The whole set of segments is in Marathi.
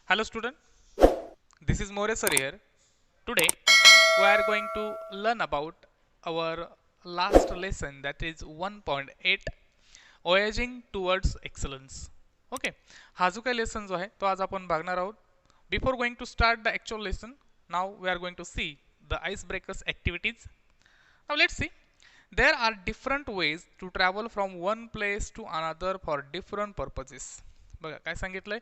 Hello student, this is Moresar here. Today we are going to learn about our last lesson, that is 1.8 Voyaging towards excellence. Okay, हा जो काही लेसन जो आहे तो आज आपण बघणार आहोत. Before going to start the actual lesson, now we are going to see the icebreakers activities. Now let's see. There are different ways to travel from one place to another for different purposes. बघा काय सांगितलंय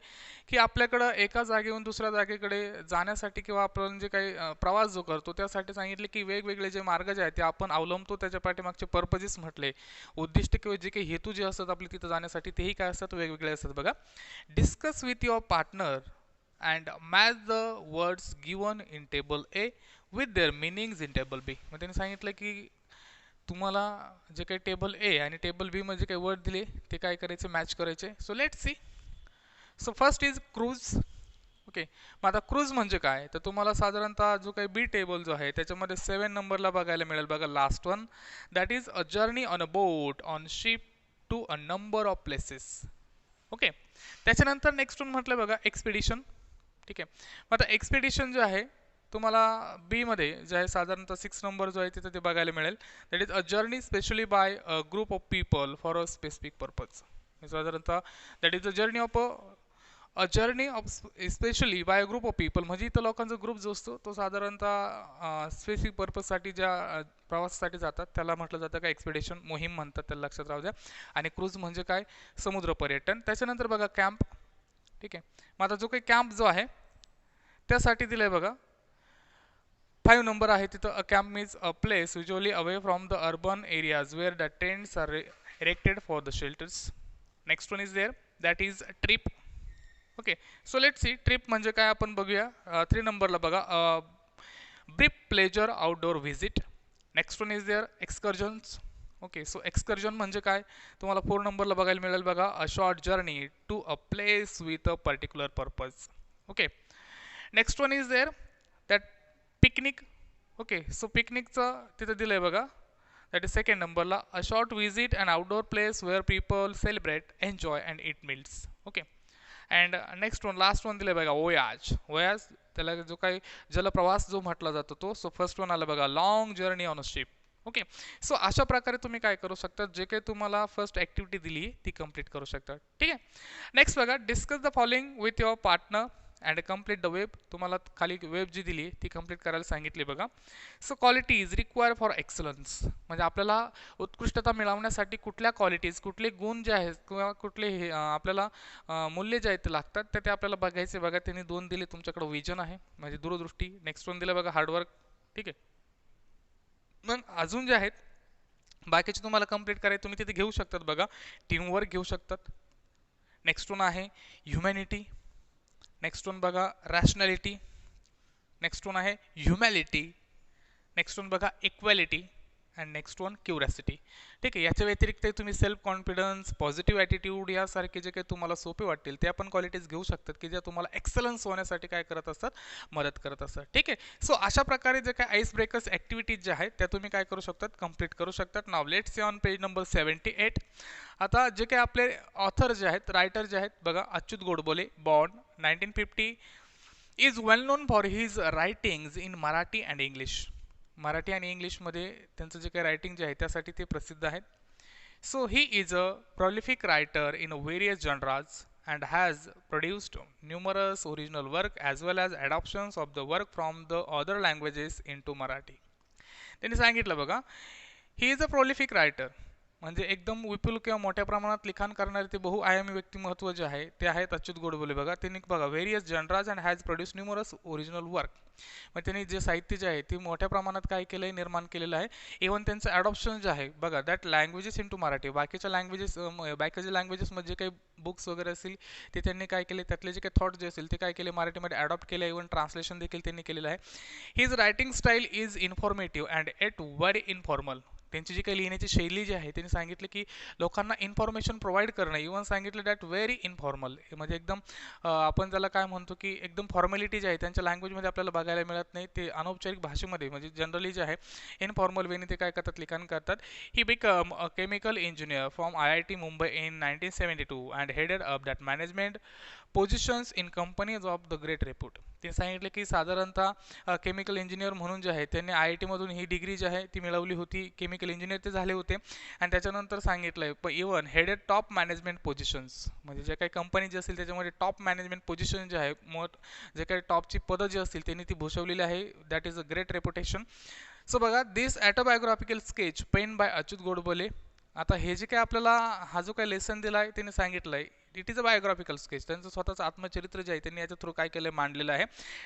की आपल्याकडं एका जागेहून दुसऱ्या जागेकडे जाण्यासाठी किंवा आपण जे काही प्रवास जो करतो त्यासाठी सांगितले की वेगवेगळे जे मार्ग जे आहेत ते आपण अवलंबतो, त्याच्या पाठीमागचे पर्पजेस म्हटले, उद्दिष्ट किंवा जे काही हेतू जे असतात आपले तिथं जाण्यासाठी तेही काय असतात, वेगवेगळे असतात. बघा, discuss with your partner and match the words given in table A with their meanings in table B. मग त्यांनी सांगितलं की तुम्हाला जे काही टेबल ए आणि टेबल बी मध्ये काही वर्ड दिले ते काय करायचे, मॅच करायचे. So let C. So first is cruise. Okay, मग आता क्रूज म्हणजे काय, तर तुम्हाला साधारणतः जो काही बी टेबल जो आहे त्याच्यामध्ये 7 नंबरला बघायला मिळेल. बघा, last one, that is a journey on a boat on ship to a number of places. Okay, त्याच्यानंतर नेक्स्ट वन म्हटलं बघा एक्सपिडिशन. ठीक आहे, मग आता एक्सपिडिशन जे आहे तुम्हाला बी मध्ये जे आहे साधारणतः 6 नंबर जो आहे तिथे ते बघायला मिळेल. That is a journey specially by a group of people for a specific purpose. साधारणतः that is a journey of journey of specially by a group of people, म्हणजे इथं लोकांचा ग्रुप जो असतो तो साधारणतः स्पेसिफिक पर्पजसाठी ज्या प्रवासासाठी जातात त्याला म्हटलं जातं का एक्सपिडिशन, मोहीम म्हणतात, त्याला लक्षात राहू द्या. आणि क्रूज म्हणजे काय, समुद्र पर्यटन. त्याच्यानंतर बघा कॅम्प. ठीक आहे, मग आता जो काही कॅम्प जो आहे त्यासाठी दिलाय बघा 5 नंबर आहे तिथं. A camp means a place usually away from the urban areas where the tents are erected for the shelters. Next one is there, that is trip. Okay, so let see trip म्हणजे काय आपण बघूया. 3 नंबरला बघा brief pleasure outdoor visit. Next one is there excursions. Okay, so excursion म्हणजे काय तुम्हाला 4 नंबरला बघायला मिळेल. बघा, a short journey to a place with a particular purpose. Okay, next one is there that picnic. Okay, so पिकनिकचं तिथं दिलंय बघा, दॅट इज 2nd नंबरला a short visit and outdoor place where people celebrate enjoy and it meals. Okay, and next one last one दिलं बघा वोयाज. वोयाज त्याला जो काही जलप्रवास जो म्हटला जातो तो. सो फर्स्ट वन आलं बघा long journey on a ship. Okay, so अशा प्रकारे तुम्ही काय करू शकता, जे काही तुम्हाला फर्स्ट ॲक्टिव्हिटी दिली ती कंप्लीट करू शकता. ठीक आहे, नेक्स्ट बघा discuss the following with your partner and complete the web. तुम्हाला खाली वेब जी दिली ती कंप्लीट करायला सांगितली बघा. So qualities require for excellence, म्हणजे आपल्याला उत्कृष्टता मिळवण्यासाठी कुठल्या क्वालिटीज, कुठले गुण जे आहेत किंवा कुठले आपल्याला मूल्य जे आहेत ते लागतात ते आपल्याला बघायचे. बघा, त्यांनी 2 दिले. तुमच्याकडे विजन आहे म्हणजे दूरदृष्टी. नेक्स्ट वन दिलं बघा हार्डवर्क. ठीक आहे, मग अजून जे आहेत बाकीचे तुम्हाला कंप्लीट करायचे तुम्ही तिथे घेऊ शकतात. बघा, टीमवर्क घेऊ शकतात. नेक्स्ट वन आहे ह्युमॅनिटी. नेक्स्ट वन बघा रॅशनॅलिटी. नेक्स्ट वन आहे ह्युमॅलिटी. नेक्स्ट वन बघा इक्वॅलिटी अँड नेक्स्ट वन क्युरॅसिटी. ठीक आहे, याच्या व्यतिरिक्त तुम्ही सेल्फ कॉन्फिडन्स, पॉझिटिव्ह ॲटिट्यूड यासारखे जे काही तुम्हाला सोपे वाटतील ते आपण क्वालिटीज घेऊ शकतात की ज्या तुम्हाला एक्सलन्स होण्यासाठी काय करत असतात, मदत करत असतात. ठीक आहे, सो अशा प्रकारे जे काही आईस ब्रेकर्स ॲक्टिव्हिटीज ज्या आहेत त्या तुम्ही काय करू शकतात, कंप्लीट करू शकतात. Now let see on page number 78. आता जे काही आपले ऑथर जे आहेत, रायटर जे आहेत बघा, Achyut Godbole, born 1950, is well non for his writings in Marathi and English. Marathi आणि इंग्लिशमध्ये त्यांचं जे काही रायटिंग जे आहे त्यासाठी ते प्रसिद्ध आहेत. So he is a prolific writer in various genres and has produced numerous original work as well as adaptations of the work from the other languages into Marathi. त्यांनी सांगितलं बघा, he is a prolific writer म्हणजे एकदम विपुल किंवा मोठ्या प्रमाणात लिखाण करणारे ते बहुआयामी व्यक्तिमत्व जे आहे ते आहेत अच्युत गोडबोले. बघा, त्यांनी बघा various जनराज and has produce numerous original work. मग त्यांनी जे साहित्य जे आहे ते मोठ्या प्रमाणात काय केलं आहे, निर्माण केलेलं आहे. इव्हन त्यांचं ॲडॉप्शन जे आहे बघा, that languages into Marathi, बाकीच्या लँग्वेजेसमध्ये जे काही बुक्स वगैरे असतील ते त्यांनी काय केले, त्यातले जे काही थॉट जे असेल ते काय केले मराठीमध्ये अडॉप्ट केले. इव्हन ट्रान्सलेशन देखील त्यांनी केलेलं आहे. His writing style is informative and at very informal. त्यांची जी काही लिहिण्याची शैली जी आहे त्यांनी सांगितलं की लोकांना इन्फॉर्मेशन प्रोव्हाइड करणं. इव्हन सांगितलं दॅट व्हेरी इन्फॉर्मल, म्हणजे एकदम आपण त्याला काय म्हणतो की एकदम फॉर्मॅलिटी जी आहे त्यांच्या लँग्वेजमध्ये आपल्याला बघायला मिळत नाही. ते अनौपचारिक भाषेमध्ये म्हणजे जनरली जे आहे इनफॉर्मल वेने ते काय करतात, लिखाण करतात. He become a chemical engineer from IIT Mumbai in 1972 and headed up that management positions in companies of the great repute. ते सांगितले की साधारणतः केमिकल इंजिनियर म्हणून जे आहे त्यांनी IIT मधून ही डिग्री जी आहे ती मिळवली होती. केमिकल इंजिनियर ते झाले होते आणि त्याच्यानंतर सांगितलंय पण even headed top management positions, म्हणजे जे काही कंपनी जे असेल त्याच्यामध्ये टॉप मॅनेजमेंट पोझिशन जे आहे जे काही टॉपची पदं जी असतील त्यांनी ती भूषवलेली आहे. That is a great reputation. So बघा, this autobiographical sketch pen by Achyut Godbole. आता हे जे काही आपल्याला हा जो काही लेसन दिला आहे त्यांनी सांगितलंय it is a biographical sketch. त्यांचं स्वतःचं आत्मचरित्र जे आहे त्यांनी याच्या थ्रू काय केलं मांडलेलं आहे.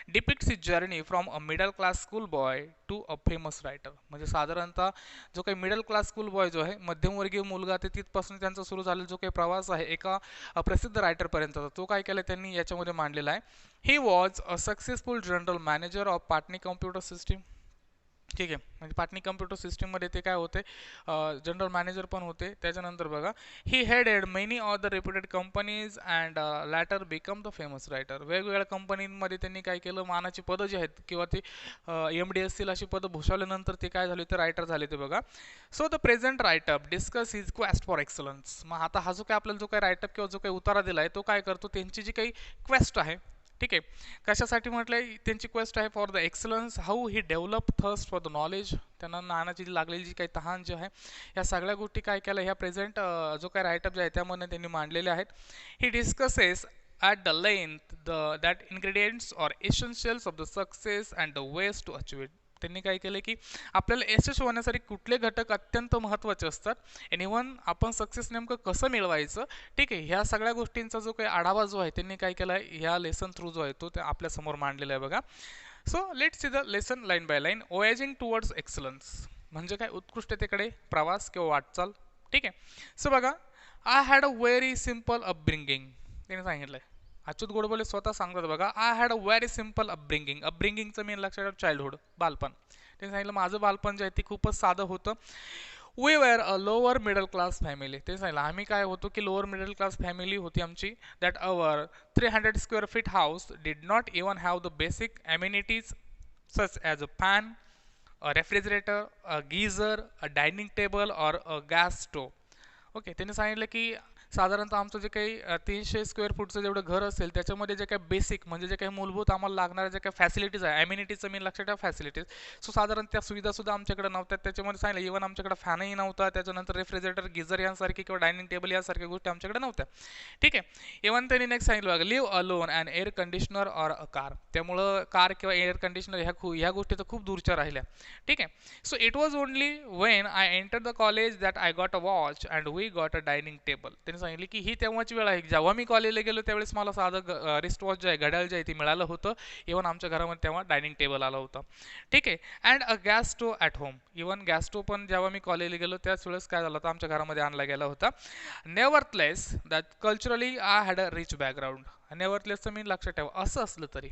Depicts his journey from a middle class school boy to a famous writer. म्हणजे साधारणतः जो काही मिडल क्लास स्कूल बॉय जो आहे मध्यमवर्गीय मुलगा ते तिथपासून त्यांचा सुरू झालेला जो काही प्रवास आहे एका प्रसिद्ध रायटरपर्यंतचा तो काय केला त्यांनी याच्यामध्ये मांडलेला आहे. He was a successful general manager of Patni computer system. ठीक आहे, म्हणजे पाटणी कम्प्युटर सिस्टीममध्ये ते काय होते जनरल मॅनेजर पण होते. त्याच्यानंतर बघा, he headed many other reputed companies and later become the famous writer. वेगवेगळ्या कंपनीमध्ये त्यांनी काय केलं मानाची पदं जी आहेत किंवा ते MD असतील अशी पदं भूषवल्यानंतर ते काय झाले ते रायटर झाले ते बघा. So the present write up discuss his quest for excellence. मग आता हा जो काय आपल्याला जो काही रायटअप किंवा जो काही उतारा दिला आहे तो काय करतो त्यांची जी काही क्वेस्ट आहे. ठीक आहे, कशासाठी म्हटलंय त्यांची क्वेस्ट आहे for the excellence. How he develop thirst for the knowledge. त्यांना ज्ञानाची लागलेली जी काही तहान जी आहे या सगळ्या गोष्टी काय केल्या ह्या प्रेझेंट जो काही रायटअप जे आहे त्यामध्ये त्यांनी मांडलेले आहेत. ही discusses at the length that ingredients or essentials of the success and the ways to achieve it. त्यांनी काय केलं की आपल्याला यशस्वी होण्यासाठी कुठले घटक अत्यंत महत्त्वाचे असतात आणि इव्हन आपण सक्सेस नेमकं कसं मिळवायचं. ठीक आहे, ह्या सगळ्या गोष्टींचा जो काही आढावा जो आहे त्यांनी काय केला ह्या लेसन थ्रू जो आहे तो आपल्या समोर मांडलेला आहे बघा. So let's see the lesson line by line. Voyaging towards excellence म्हणजे काय उत्कृष्टतेकडे प्रवास किंवा वाटचाल. ठीक आहे, सो बघा, I had a very simple upbringing. त्यांनी सांगितलंय अच्युत गोडबोले स्वतः सांगतात बघा, I had a very simple upbringing. अपब्रिंगिंगचं मेन लक्षात चाइल्डहुड, बालपण. त्यांनी सांगितलं माझं बालपण जे आहे ते खूपच साधं होतं. We were a lower middle class family. ते सांगितलं आम्ही काय होतो की लोअर मिडल क्लास फॅमिली होती आमची. That our 300 square feet house did not even have the basic amenities such as a fan, a refrigerator, a geyser, a dining table और अ गॅस स्टोव. ओके, त्यांनी सांगितलं की साधारणतः आमचं जे काही 300 स्क्वेअर फूटचं जेवढं घर असेल त्याच्यामध्ये जे काही बेसिक म्हणजे जे काही मूलभूत आम्हाला लागणाऱ्या जे काही फॅसिलिटीज आहे ॲम्युनिटीजचं मी लक्षात ठेवा फॅसिलिटीज. सो साधारण त्या सुविधासुद्धा आमच्याकडे नव्हत्या. त्याच्यामध्ये सांगितलं इव्हन आमच्याकडे फॅनही नव्हता. त्याच्यानंतर रेफ्रिजरेटर, गिझर यांसारखी किंवा डायनिंग टेबल यासारख्या गोष्टी आमच्याकडे नव्हत्या. ठीक आहे, इव्हन त्यांनी नेक्स्ट सांगितलं बघा, live alone and air conditioner or a car. त्यामुळं कार किंवा एअर कंडिशनर ह्या गोष्टी तर खूप दूरच्या राहिल्या. ठीक आहे, so it was only when I enter the college that I got a watch and we got a dining table. त्यांनी सांगितले की ही तेव्हाची वेळ आहे जेव्हा मी कॉलेजला गेलो त्यावेळेस मला साधं रिस्ट वॉच जे आहे घड्याळ जे आहे ते मिळालं होतं. इव्हन आमच्या घरामध्ये तेव्हा डायनिंग टेबल आला होता. ठीक आहे, and a gas stove at home. Even gas stove पण जेव्हा मी कॉलेजला गेलो त्याच वेळेस काय झालं होतं आमच्या घरामध्ये आणला गेला होता. Nevertheless that culturally I had a rich background. नेव्हरथलेसचं मी लक्षात ठेवा असं असलं तरी.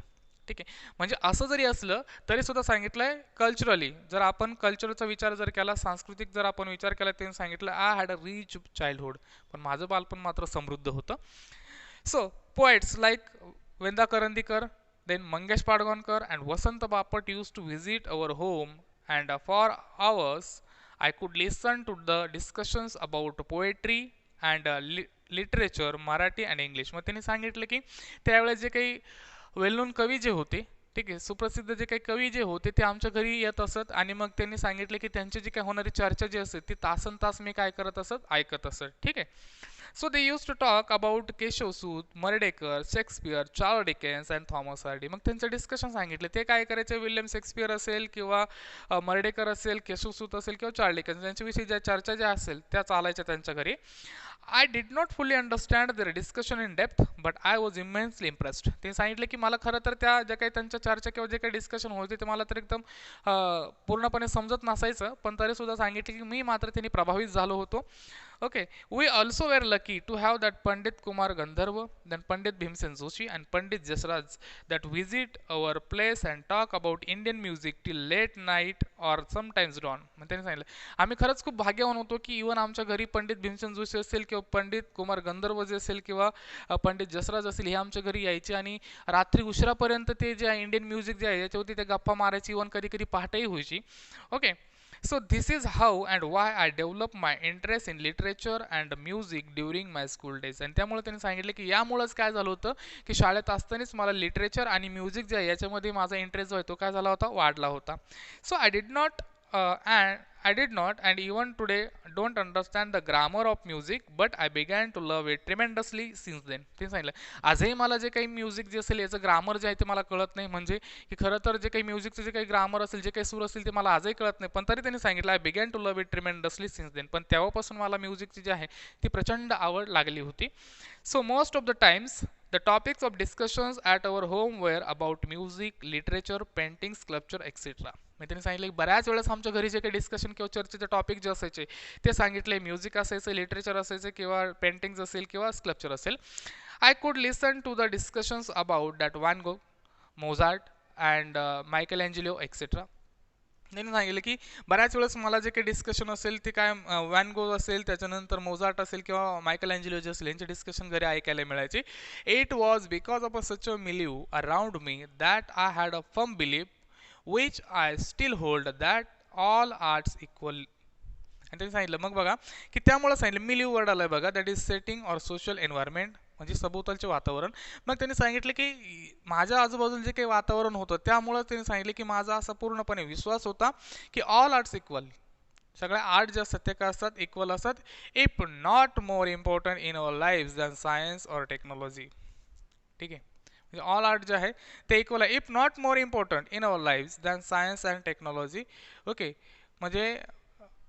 ठीक आहे, म्हणजे असं जरी असलं तरी सुद्धा सांगितलंय कल्चरली जर आपण कल्चरचा विचार जर केला, सांस्कृतिक जर आपण विचार केला त्यांनी सांगितलं I had a rich childhood. पण माझं बालपण मात्र समृद्ध होतं. So poets like Vinda Karandikar, then Mangesh Padgaonkar and Vasant Bapat use to visit our home and for hours I could listen to the discussions about poetry and literature Marathi and English. मग त्यांनी सांगितलं की त्यावेळेस जे काही वेल नोन कवी जे होते, ठीक आहे, सुप्रसिद्ध जे काही कवी जे होते ते आमच्या घरी येत असत आणि मग त्यांनी सांगितले की त्यांची जी काही होणारी चर्चा जी असते ती तासन तास मी काय करत असत ऐकत असत. ठीक आहे, so they use to talk about Keshavsut, Mardhekar, Shakespeare, Charles Dickens and Thomas Hardy. मग त्यांचं डिस्कशन सांगितलं ते काय करायचे, विल्यम शेक्सपियर असेल किंवा मर्डेकर असेल, केशवसूत असेल किंवा चार्ल्स डिकेन्स यांच्याविषयी ज्या चर्चा ज्या असेल त्या चालायच्या त्यांच्या घरी. I did not fully understand their discussion in depth but I was immensely impressed. ते सांगितलं की मला खरं तर त्या ज्या काही त्यांच्या चर्चा किंवा जे काही डिस्कशन होते ते मला तर एकदम पूर्णपणे समजत नसायचं, पण तरी सुद्धा सांगितलं की मी मात्र त्यांनी प्रभावित झालो होतो. Okay, we also were lucky to have that Pandit Kumar Gandharva, then Pandit Bhimsen Joshi and Pandit Jasraj that visit our place and talk about Indian music till late night or sometimes dawn. मग त्यांनी सांगितलं आम्ही खरंच खूप भाग्यवान होतो की इव्हन आमच्या घरी पंडित भीमसेन जोशी असेल किंवा पंडित कुमार गंधर्व जे असेल किंवा पंडित जसराज असेल हे आमच्या घरी यायचे आणि रात्री उशिरापर्यंत ते जे इंडियन म्युझिक जे आहे याच्यावरती ते गप्पा मारायची, इव्हन कधी कधी पहाटेही व्हायची. Okay, So this is how and why I developed my interest in literature and music during my school days. आणि त्यामुळे त्यांनी सांगितलं की यामुळेच काय झालं होतं की शाळेत असतानाच मला लिटरेचर आणि म्युझिक जे आहे याच्यामध्ये माझा इंटरेस्ट जो आहे तो काय झाला होता, वाढला होता. So I did not and even today don't understand the grammar of music, but I began to love it tremendously since then. ते सांगितलं आजही मला जे काही म्युझिक जे असेल याचं ग्रामर जे आहे ते मला कळत नाही, म्हणजे की खरं तर जे काही म्युझिकचं जे काही ग्रामर असेल, जे काही सूर असतील ते मला आजही कळत नाही, पण तरी त्यांनी सांगितलं I began to love it tremendously since then. पण तेव्हापासून मला म्युझिकची जी आहे ती प्रचंड आवड लागली होती. So most of the times the topics of discussions at our home were about music, literature, painting, sculpture, etc. मी त्यांनी सांगितलं की बऱ्याच वेळेस आमच्या घरी जे काही डिस्कशन किंवा चर्चेचे टॉपिक जे असायचे ते सांगितले, म्युझिक असायचं, लिटरेचर असायचं किंवा पेंटिंग्स असेल किंवा स्कल्पचर असेल. I could listen to the discussions about that van Gogh, Mozart and Michelangelo etcetera. त्यांनी सांगितलं की बऱ्याच वेळेस मला जे काही डिस्कशन असेल ते काय वॅन गो असेल, त्याच्यानंतर मोझार्ट असेल किंवा मायकेल अँजेलो जे असेल यांचे डिस्कशन घरी ऐकायला मिळायचे. It was because of such a milieu around me that I had a firm belief which I still hold that all arts equal. आणि त्यांनी सांगितलं मग बघा की त्यामुळे सांगितलं मिलीव वर्ड आलाय बघा, that is setting or social environment, म्हणजे सभोवतालचे वातावरण. मग त्यांनी सांगितलं की माझ्या आजूबाजूला जे काही वातावरण होतं त्यामुळं त्यांनी सांगितलं की माझा असा पूर्णपणे विश्वास होता की ऑल आर्ट्स इक्वल, सगळ्या आर्ट जे असतात ते काय असतात, इक्वल असतात. If not more important in our life than science or technology. ठीक आहे, म्हणजे ऑल आर्ट जे आहे ते इक्वल आहे, if not more important in our life than science and technology. Okay, म्हणजे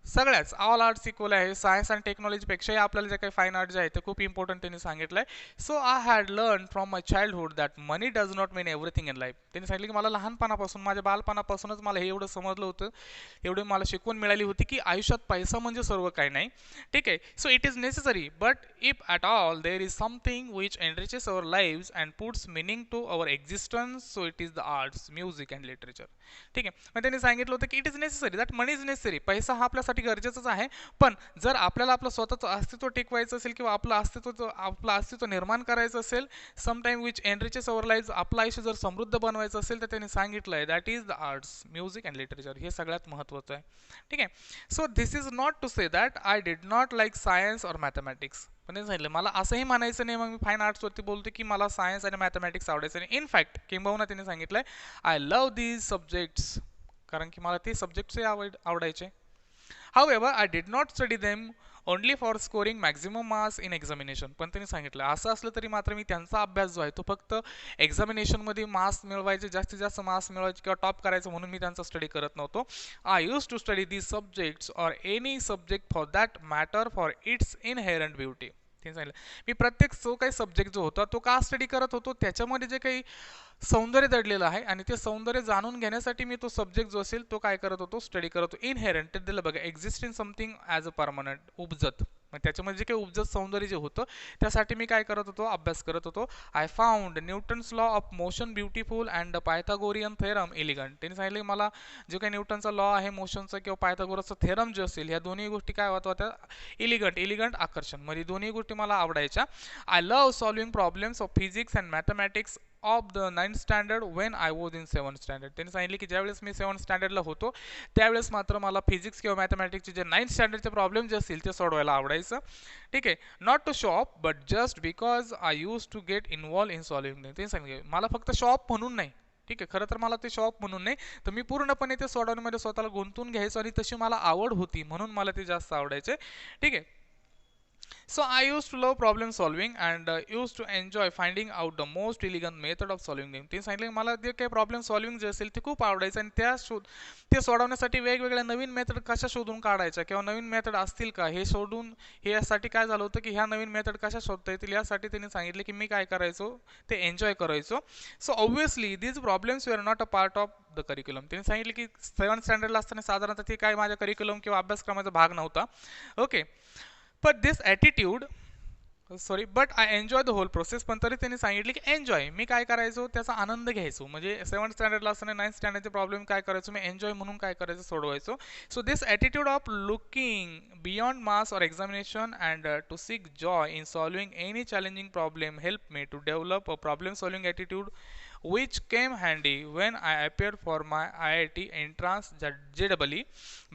सगळ्याच ऑल आर्ट्स इक्वल आहे, सायन्स आणि टेक्नॉलॉजीपेक्षाही आपल्याला जे काही फाईन आर्ट जे आहे ते खूप इम्पॉर्टंट त्यांनी सांगितलं आहे. So I had learn from my childhood that money does not mean everything in life. त्यांनी सांगितलं की मला लहानपणापासून, माझ्या बालपणापासूनच मला हे एवढं समजलं होतं, एवढी मला शिकवण मिळाली होती की आयुष्यात पैसा म्हणजे सर्व काही नाही. ठीक आहे, so it is necessary but if at all there is something which enriches our lives and puts meaning to our existence, so it is the arts, music and literature. ठीक आहे, मग त्यांनी सांगितलं होतं की it is necessary, that money is necessary, पैसा हा आपल्यासाठी गरजेचंच आहे, पण जर आपल्याला आपलं स्वतःचं अस्तित्व टिकवायचं असेल किंवा आपलं अस्तित्व निर्माण करायचं असेल, sometime which enriches our life, आपलं आयुष्य जर समृद्ध बनवायचं असेल तर त्यांनी सांगितलं आहे that is the arts, music and literature, हे सगळ्यात महत्त्वाचं आहे. ठीक आहे, so this is not to say that I did not like science or mathematics. पण त्यांनी सांगितलं मला असंही म्हणायचं नाही मग मी फाईन आर्ट्सवरती बोलतो की मला सायन्स आणि मॅथमॅटिक्स आवडायचं नाही. इन फॅक्ट किंबहुना त्यांनी सांगितलं आय लव्ह दीज सब्जेक्ट्स, कारण की मला ते सब्जेक्ट्सही आवडायचे. However, I did not study them only for scoring maximum marks in examination. पण त्यांनी सांगितलं असं असलं तरी मात्र मी त्यांचा अभ्यास जो आहे तो फक्त एक्झामिनेशनमध्ये मार्क्स मिळवायचे, जास्तीत जास्त मार्क्स मिळवायचे किंवा टॉप करायचं म्हणून मी त्यांचा स्टडी करत नव्हतो. I use to study these subjects or any subject for that matter for its inherent beauty. त्यांनी सांगितलं मी प्रत्येक जो काही सब्जेक्ट जो होता तो का स्टडी करत होतो, त्याच्यामध्ये जे काही सौंदर्य दडलेलं आहे आणि ते सौंदर्य जाणून घेण्यासाठी मी तो सब्जेक्ट जो असेल तो काय करत होतो, स्टडी करत होतो. इनहेरंट ते दिलं बघा, exist in something as a permanent, उपजत, मग त्याच्यामध्ये जे काही उपजत सौंदर्य जे होतं त्यासाठी मी काय करत होतो, अभ्यास करत होतो. I found Newton's law of motion beautiful and the Pythagorean theorem elegant. त्यांनी सांगितलं की मला जो काही न्यूटनचा लॉ आहे मोशनचा किंवा पायथागोरसचा थेरम जे असेल ह्या दोन्ही गोष्टी काय होत्या, एलिगंट आकर्षण, म्हणजे दोन्ही गोष्टी मला आवडायच्या. I love solving problems of physics and mathematics of the 9th standard when I was in 7th standard. त्यांनी सांगितले की ज्यावेळेस मी 7th स्टँडर्डला होतो त्यावेळेस मात्र मला फिजिक्स किंवा मॅथमॅटिक्सचे जे 9th स्टँडर्डचे प्रॉब्लेम जे असतील ते सोडवायला आवडायचं. ठीक आहे, not to shop but just because I use to get involve in solving. त्यांनी सांगितले मला फक्त शॉप म्हणून नाही, ठीक आहे, खरं तर मला ते शॉप म्हणून नाही तर मी पूर्णपणे ते सोडवण्यामध्ये स्वतःला गुंतवून घ्यायचो आणि तशी मला आवड होती म्हणून मला ते जास्त आवडायचे. ठीक आहे, so I used to love problem solving and used to enjoy finding out the most elegant method of solving them. ते सांगितलं मला जे काही प्रॉब्लेम सॉल्विंग जे असेल ते खूप आवडायचं आणि ते सोडवण्यासाठी वेगवेगळ्या नवीन मेथड कशा शोधून काढायच्या किंवा नवीन मेथड असतील का हे शोधून, हे यासाठी काय झालं होतं की ह्या नवीन मेथड कशा शोधता येतील यासाठी त्यांनी सांगितले की मी काय करायचो ते एन्जॉय करायचो. So obviously these problems wear not a part of the curriculum. त्यांनी सांगितले की 7th स्टँडर्डला असताना साधारणतः ते काय माझ्या करिक्युलम किंवा अभ्यासक्रमाचा भाग नव्हता. Okay, but this attitude but I enjoy the whole process. पण तरी त्यांनी सांगितले की एन्जॉय, मी काय करायचो त्याचा आनंद घ्यायचो, म्हणजे 7th स्टँडर्डला असताना 9th स्टँडर्डचे प्रॉब्लेम काय करायचो मी एन्जॉय म्हणून काय करायचं सोडवायचो. So this attitude of looking beyond marks or examination and to seek joy in solving any challenging problem help me to develop a problem solving attitude which came handy when I appeared for my IIT entrance JEE,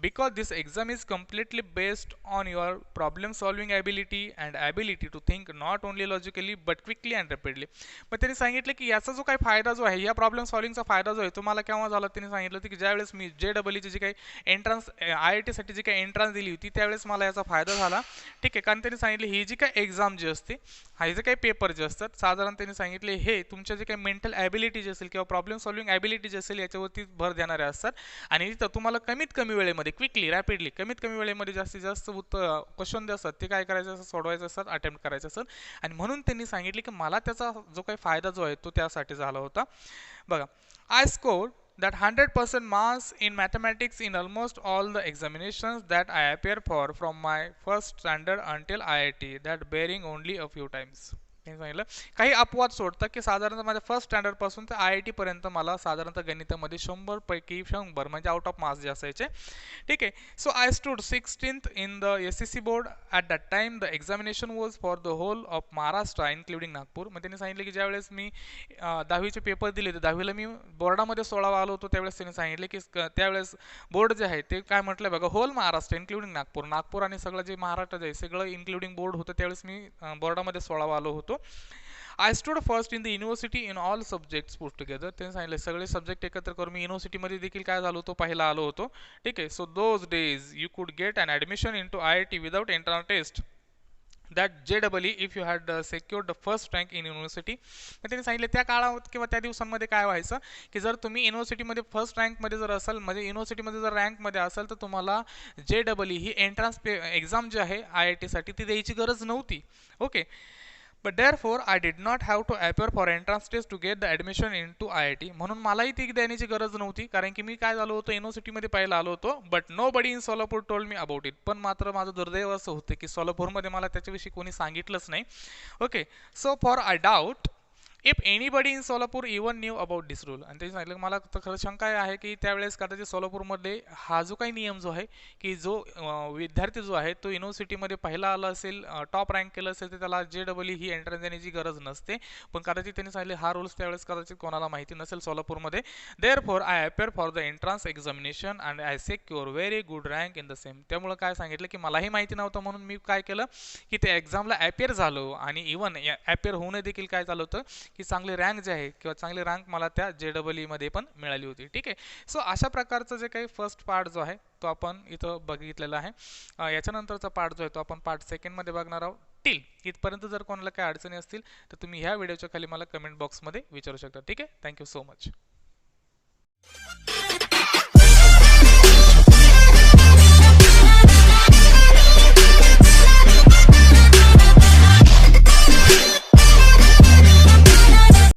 because this exam is completely based on your problem solving ability and ability to think not only logically but quickly and rapidly. मग त्यांनी सांगितलं की याचा जो काही फायदा जो आहे, या प्रॉब्लेम सॉल्विंगचा फायदा जो आहे तो मला केव्हा झाला, त्यांनी सांगितलं होतं की ज्यावेळेस मी JEE ची जी काही एंट्रन्स IIT साठी जी काही एंट्रन्स दिली होती त्यावेळेस मला याचा फायदा झाला. ठीक आहे, कारण त्यांनी सांगितले ही जी काही एक्झाम जी असते, हा जे काही पेपर जे असतात साधारण त्यांनी सांगितले हे तुमच्या जे काही मेंटल ॲबिलिटी जी असेल किंवा प्रॉब्लेम सॉल्विंग ॲबिलिटी जी असेल याच्यावरती भर देणारे असतात. आणि तिथं तुम्हाला कमीत कमी वेळेमध्ये क्विकली रॅपिडली कमीत कमी वेळेमध्ये जास्तीत जास्त क्वेश्चन जे असतात ते काय करायचे असतात, सोडवायचे असतात, अटेम्प्ट करायचे असतात. आणि म्हणून त्यांनी सांगितले की मला त्याचा जो काही फायदा जो आहे तो त्यासाठी झाला होता. बघा, I scored that 100% marks in mathematics in almost all the examinations that I appear for from my first standard until IIT, that bearing only a few times. सांगितलं काही अपवाद सोडतं की साधारणतः माझ्या फर्स्ट स्टँडर्ड पासून ते IIT पर्यंत मला साधारणतः गणितामध्ये 100 पैकी 100 म्हणजे आउट ऑफ मार्क्स जे असायचे. ठीक आहे. So I stood 16th in the SSC board at that time. The examination was for the whole of Maharashtra including Nagpur. मग त्यांनी सांगितलं की ज्यावेळेस मी 10वीचे पेपर दिले, तर 10वीला मी बोर्डामध्ये 16वा आलो होतो. त्यावेळेस त्यांनी सांगितले की त्यावेळेस बोर्ड जे आहे ते काय म्हटलं बघा, होल महाराष्ट्र इन्क्लुडिंग नागपूर, नागपूर आणि सगळं जे महाराष्ट्र जे आहे सगळं इन्क्लुडिंग बोर्ड होतं. त्यावेळेस मी बोर्डामध्ये 16वा आलो होतो. I stood first in the university in all subjects put together. त्यांनी सांगितले सगळे सब्जेक्ट एकत्र करून मी युनिव्हर्सिटीमध्ये देखील काय झालो होतो, पहिला आलो होतो. ठीक आहे. So those days you could get an admission in to IIT without entrance test, that JEE if you had secured the first rank in university. मग त्यांनी सांगितले त्या काळात किंवा त्या दिवसांमध्ये काय व्हायचं की जर तुम्ही युनिव्हर्सिटीमध्ये फर्स्ट रँकमध्ये जर असाल, म्हणजे युनिव्हर्सिटीमध्ये जर रँकमध्ये असाल, तर तुम्हाला JEE ही एंट्रन्स एक्झाम जी आहे IIT साठी ती द्यायची गरज नव्हती. Okay. But therefore, I did not have to appear for entrance test to get the admission into IIT. म्हणून मलाही ती देण्याची गरज नव्हती, कारण की मी काय झालो होतो, युनिव्हर्सिटीमध्ये पहिला आलो होतो. But nobody in Solapur told me about it. पण मात्र माझं दुर्दैव असं होतं की सोलापूरमध्ये मला त्याच्याविषयी कोणी सांगितलंच नाही. Okay. So for I doubt if anybody in Solapur even knew about this rule. आणि त्यांनी सांगितलं मला तर खरं शंका आहे की त्यावेळेस कदाचित सोलापूरमध्ये हा जो काही नियम जो आहे की जो विद्यार्थी जो आहे तो युनिव्हर्सिटीमध्ये पहिला आला असेल, टॉप रँक केलं असेल, तर त्याला JEE ही एंट्रन्स देण्याची गरज नसते. पण कदाचित त्यांनी सांगितले हा रूल्स त्यावेळेस कदाचित कोणाला माहिती नसेल सोलापूरमध्ये. Therefore I appear for the entrance examination and I secure very good rank in the same. त्यामुळे काय सांगितलं की मलाही माहिती नव्हतं, म्हणून मी काय केलं की त्या एक्झामला अपेअर झालो. आणि इव्हन अपेअर होणं देखील काय झालं होतं की चांगली रँक जे आहे किंवा चांगली रँक मला त्या JEE मध्ये पण मिळाली होती. ठीक आहे. सो अशा प्रकारचं जे काही फर्स्ट पार्ट जो आहे तो आपण इथं बघितलेला आहे. याच्यानंतरचा पार्ट जो आहे तो आपण पार्ट सेकंडमध्ये बघणार आहोत. टिल इथपर्यंत जर कोणाला काही अडचणी असतील तर तुम्ही ह्या व्हिडिओच्या खाली मला कमेंट बॉक्समध्ये विचारू शकता. ठीक आहे. Thank you so much.